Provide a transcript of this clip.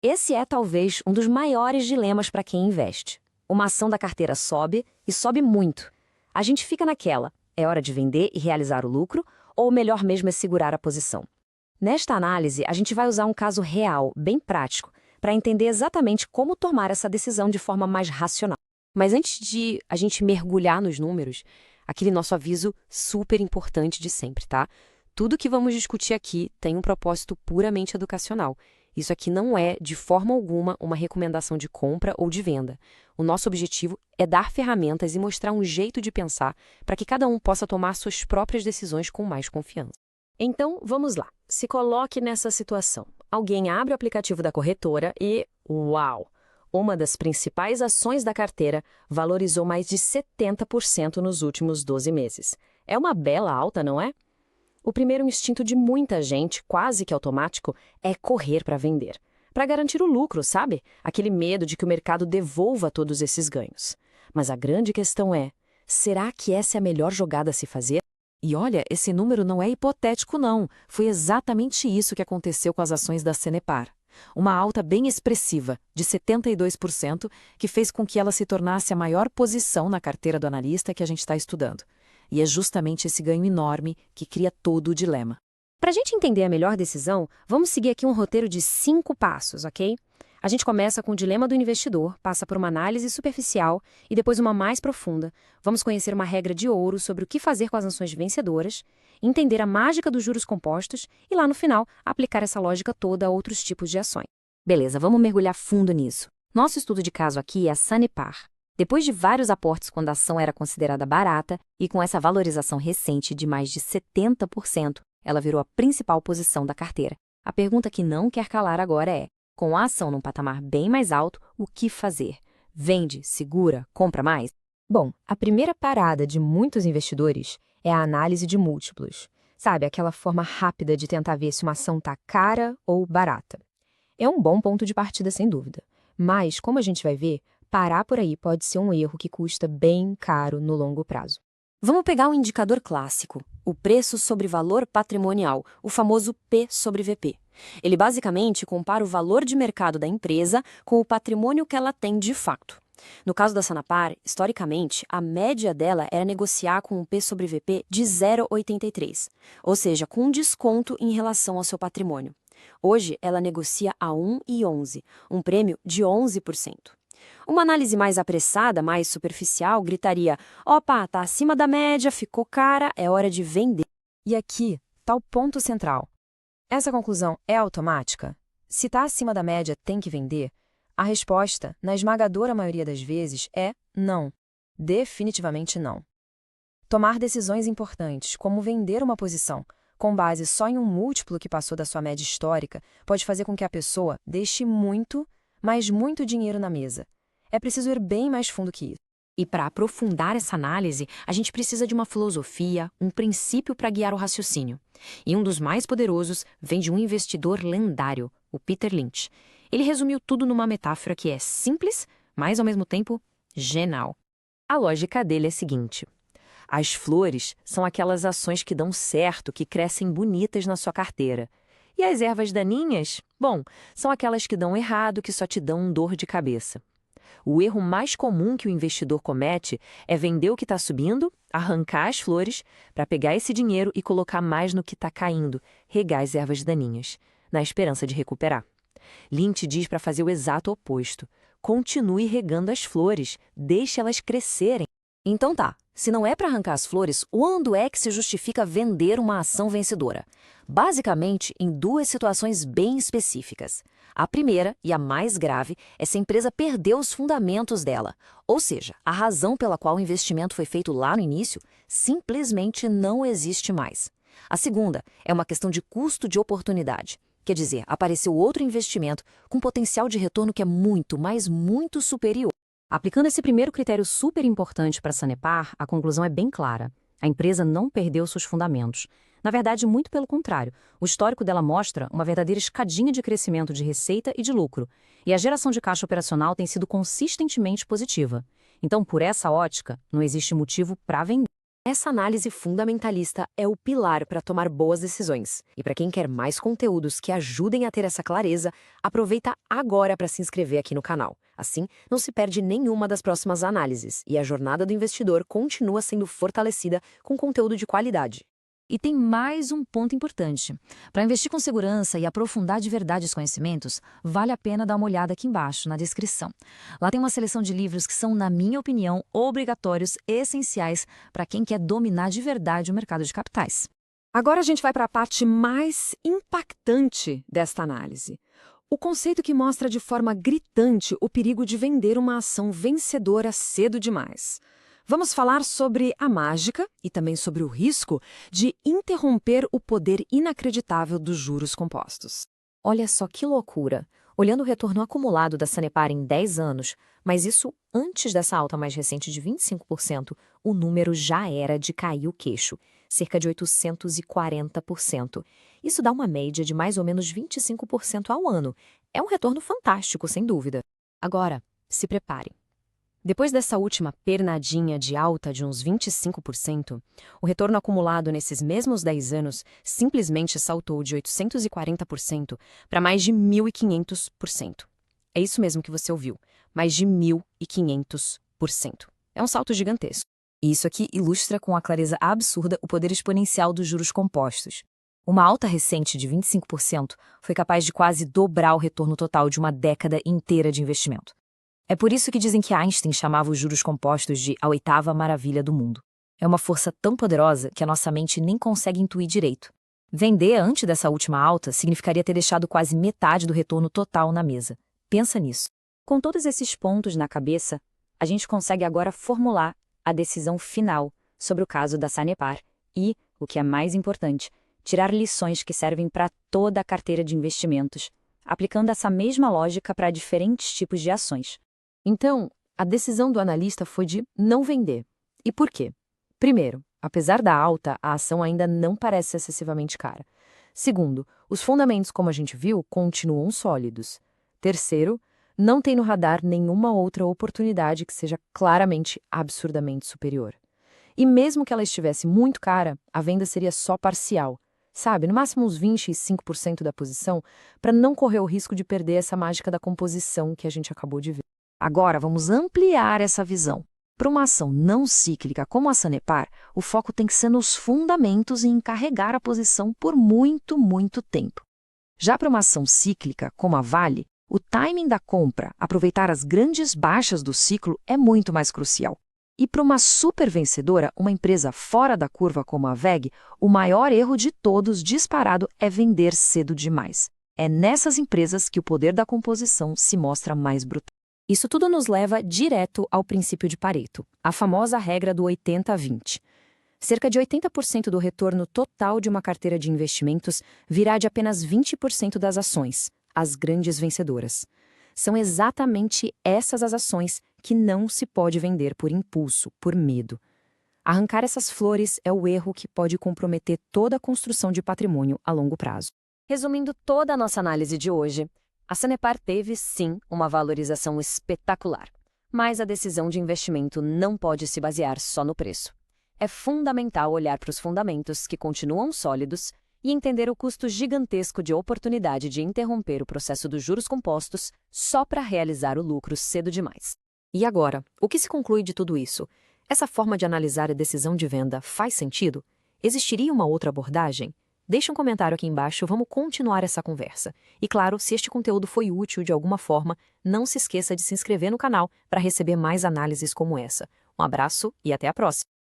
Esse é talvez um dos maiores dilemas para quem investe. Uma ação da carteira sobe e sobe muito. A gente fica naquela, é hora de vender e realizar o lucro, ou o melhor mesmo é segurar a posição? Nesta análise, a gente vai usar um caso real, bem prático, para entender exatamente como tomar essa decisão de forma mais racional. Mas antes de a gente mergulhar nos números, aquele nosso aviso super importante de sempre, tá? Tudo que vamos discutir aqui tem um propósito puramente educacional. Isso aqui não é, de forma alguma, uma recomendação de compra ou de venda. O nosso objetivo é dar ferramentas e mostrar um jeito de pensar para que cada um possa tomar suas próprias decisões com mais confiança. Então, vamos lá. Se coloque nessa situação. Alguém abre o aplicativo da corretora e, uau! Uma das principais ações da carteira valorizou mais de 70% nos últimos 12 meses. É uma bela alta, não é? O primeiro instinto de muita gente, quase que automático, é correr para vender. Para garantir o lucro, sabe? Aquele medo de que o mercado devolva todos esses ganhos. Mas a grande questão é, será que essa é a melhor jogada a se fazer? E olha, esse número não é hipotético não. Foi exatamente isso que aconteceu com as ações da Sanepar. Uma alta bem expressiva, de 72%, que fez com que ela se tornasse a maior posição na carteira do analista que a gente está estudando. E é justamente esse ganho enorme que cria todo o dilema. Para a gente entender a melhor decisão, vamos seguir aqui um roteiro de 5 passos, ok? A gente começa com o dilema do investidor, passa por uma análise superficial e depois uma mais profunda. Vamos conhecer uma regra de ouro sobre o que fazer com as ações vencedoras, entender a mágica dos juros compostos e lá no final aplicar essa lógica toda a outros tipos de ações. Beleza, vamos mergulhar fundo nisso. Nosso estudo de caso aqui é a Sanepar. Depois de vários aportes quando a ação era considerada barata e com essa valorização recente de mais de 70%, ela virou a principal posição da carteira. A pergunta que não quer calar agora é, com a ação num patamar bem mais alto, o que fazer? Vende, segura, compra mais? Bom, a primeira parada de muitos investidores é a análise de múltiplos. Sabe, aquela forma rápida de tentar ver se uma ação está cara ou barata. É um bom ponto de partida, sem dúvida. Mas, como a gente vai ver, parar por aí pode ser um erro que custa bem caro no longo prazo. Vamos pegar um indicador clássico, o preço sobre valor patrimonial, o famoso P sobre VP. Ele basicamente compara o valor de mercado da empresa com o patrimônio que ela tem de fato. No caso da Sanepar, historicamente, a média dela era negociar com um P sobre VP de 0,83, ou seja, com um desconto em relação ao seu patrimônio. Hoje, ela negocia a 1,11, um prêmio de 11%. Uma análise mais apressada, mais superficial, gritaria: opa, tá acima da média, ficou cara, é hora de vender. E aqui está o ponto central. Essa conclusão é automática? Se está acima da média, tem que vender? A resposta, na esmagadora maioria das vezes, é não. Definitivamente não. Tomar decisões importantes, como vender uma posição, com base só em um múltiplo que passou da sua média histórica, pode fazer com que a pessoa deixe muito, mas muito dinheiro na mesa. É preciso ir bem mais fundo que isso. E para aprofundar essa análise, a gente precisa de uma filosofia, um princípio para guiar o raciocínio. E um dos mais poderosos vem de um investidor lendário, o Peter Lynch. Ele resumiu tudo numa metáfora que é simples, mas ao mesmo tempo genial. A lógica dele é a seguinte: as flores são aquelas ações que dão certo, que crescem bonitas na sua carteira. E as ervas daninhas, bom, são aquelas que dão errado, que só te dão dor de cabeça. O erro mais comum que o investidor comete é vender o que está subindo, arrancar as flores, para pegar esse dinheiro e colocar mais no que está caindo, regar as ervas daninhas, na esperança de recuperar. Lynch diz para fazer o exato oposto. Continue regando as flores, deixe elas crescerem. Então tá, se não é para arrancar as flores, quando é que se justifica vender uma ação vencedora? Basicamente, em 2 situações bem específicas. A primeira, e a mais grave, é se a empresa perdeu os fundamentos dela, ou seja, a razão pela qual o investimento foi feito lá no início simplesmente não existe mais. A segunda é uma questão de custo de oportunidade. Quer dizer, apareceu outro investimento com potencial de retorno que é muito, mas muito superior. Aplicando esse primeiro critério super importante para a Sanepar, a conclusão é bem clara. A empresa não perdeu seus fundamentos. Na verdade, muito pelo contrário. O histórico dela mostra uma verdadeira escadinha de crescimento de receita e de lucro. E a geração de caixa operacional tem sido consistentemente positiva. Então, por essa ótica, não existe motivo para vender. Essa análise fundamentalista é o pilar para tomar boas decisões. E para quem quer mais conteúdos que ajudem a ter essa clareza, aproveita agora para se inscrever aqui no canal. Assim, não se perde nenhuma das próximas análises e a jornada do investidor continua sendo fortalecida com conteúdo de qualidade. E tem mais um ponto importante. Para investir com segurança e aprofundar de verdade os conhecimentos, vale a pena dar uma olhada aqui embaixo, na descrição. Lá tem uma seleção de livros que são, na minha opinião, obrigatórios e essenciais para quem quer dominar de verdade o mercado de capitais. Agora a gente vai para a parte mais impactante desta análise. O conceito que mostra de forma gritante o perigo de vender uma ação vencedora cedo demais. Vamos falar sobre a mágica e também sobre o risco de interromper o poder inacreditável dos juros compostos. Olha só que loucura! Olhando o retorno acumulado da Sanepar em 10 anos, mas isso antes dessa alta mais recente de 25%, o número já era de cair o queixo, cerca de 840%. Isso dá uma média de mais ou menos 25% ao ano. É um retorno fantástico, sem dúvida. Agora, se preparem. Depois dessa última pernadinha de alta de uns 25%, o retorno acumulado nesses mesmos 10 anos simplesmente saltou de 840% para mais de 1.500%. É isso mesmo que você ouviu, mais de 1.500%. É um salto gigantesco. E isso aqui ilustra com a clareza absurda o poder exponencial dos juros compostos. Uma alta recente de 25% foi capaz de quase dobrar o retorno total de uma década inteira de investimento. É por isso que dizem que Einstein chamava os juros compostos de a oitava maravilha do mundo. É uma força tão poderosa que a nossa mente nem consegue intuir direito. Vender antes dessa última alta significaria ter deixado quase metade do retorno total na mesa. Pensa nisso. Com todos esses pontos na cabeça, a gente consegue agora formular a decisão final sobre o caso da Sanepar e, o que é mais importante, tirar lições que servem para toda a carteira de investimentos, aplicando essa mesma lógica para diferentes tipos de ações. Então, a decisão do analista foi de não vender. E por quê? Primeiro, apesar da alta, a ação ainda não parece excessivamente cara. Segundo, os fundamentos, como a gente viu, continuam sólidos. Terceiro, não tem no radar nenhuma outra oportunidade que seja claramente absurdamente superior. E mesmo que ela estivesse muito cara, a venda seria só parcial. Sabe, no máximo uns 25% da posição, para não correr o risco de perder essa mágica da composição que a gente acabou de ver. Agora, vamos ampliar essa visão. Para uma ação não cíclica como a Sanepar, o foco tem que ser nos fundamentos e em carregar a posição por muito, muito tempo. Já para uma ação cíclica como a Vale, o timing da compra, aproveitar as grandes baixas do ciclo, é muito mais crucial. E para uma super vencedora, uma empresa fora da curva como a WEG, o maior erro de todos disparado é vender cedo demais. É nessas empresas que o poder da composição se mostra mais brutal. Isso tudo nos leva direto ao princípio de Pareto, a famosa regra do 80-20. Cerca de 80% do retorno total de uma carteira de investimentos virá de apenas 20% das ações, as grandes vencedoras. São exatamente essas as ações que não se pode vender por impulso, por medo. Arrancar essas flores é o erro que pode comprometer toda a construção de patrimônio a longo prazo. Resumindo toda a nossa análise de hoje, a Sanepar teve, sim, uma valorização espetacular, mas a decisão de investimento não pode se basear só no preço. É fundamental olhar para os fundamentos que continuam sólidos e entender o custo gigantesco de oportunidade de interromper o processo dos juros compostos só para realizar o lucro cedo demais. E agora, o que se conclui de tudo isso? Essa forma de analisar a decisão de venda faz sentido? Existiria uma outra abordagem? Deixe um comentário aqui embaixo, vamos continuar essa conversa. E claro, se este conteúdo foi útil de alguma forma, não se esqueça de se inscrever no canal para receber mais análises como essa. Um abraço e até a próxima!